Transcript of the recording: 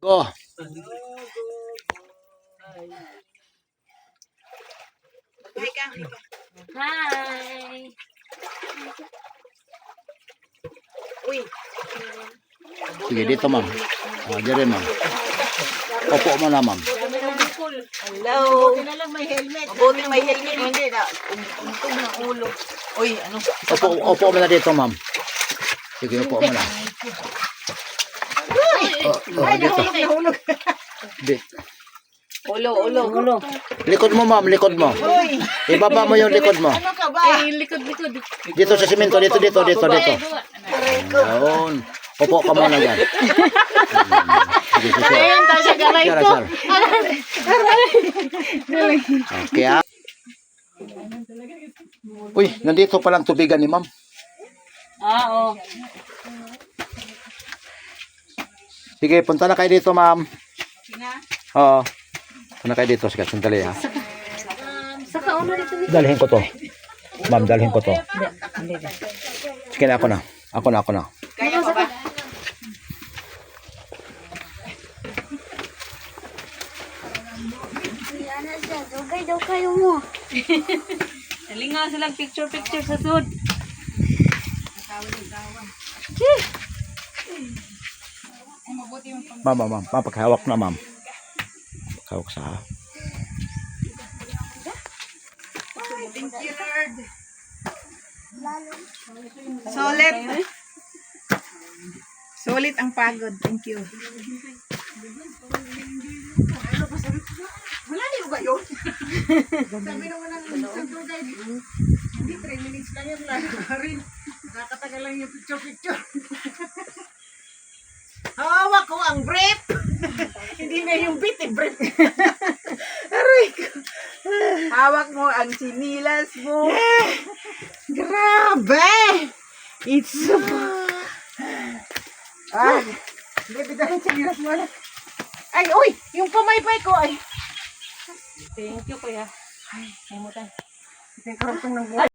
Go. Hi. Uy. Sige, dito ma'am. Diyan ma'am. Opo mo na ma'am. Hello. Mabuti na lang may helmet. Mabuti may helmet. Hindi na. Untog ng ulo. Uy, ano? Opo mo na dito ma'am. Sige, opo mo na. Dito. Ulo. Likod mo ma'am, likod mo. Uy. Ibaba mo yung likod mo. Ano ka ba? Likod. Dito sa simento, dito. Ayun. Opo ka muna dyan. Sige, sige. Ayun, tayo sa gamay ko. Sir. Okay ah. Uy, nandito palang tubigan ni ma'am. Oo. Sige, punta na kayo dito ma'am. Oo. Punta na kayo dito. Sige, sandali ha. Saka uno dito. Dalhin ko to. Ma'am, dalhin ko to. Sige na, ako na. Kaya pa ba? Dugay daw kayo mo. Nalingaw silang picture sa sud. Ma'am. Paghawak na ma'am. Paghawak sa... Thank you, Lord. Sulit ang pagod. Thank you. Wala niyo ba yun? Sabi naman ng hindi 3 minutes lang yung rin. Nakatagal lang yung picture. Hawak ko ang brief. Hindi na yung bit, brief. Aray ko. Hawak mo ang sinilas mo. Grabe! It's so... Hindi, bidahin sinilas mo na. Ay, uy! Yung pamaypay ko, ay. Thank you, kuya. Ay, limutan. Ito yung karapang ng buhay.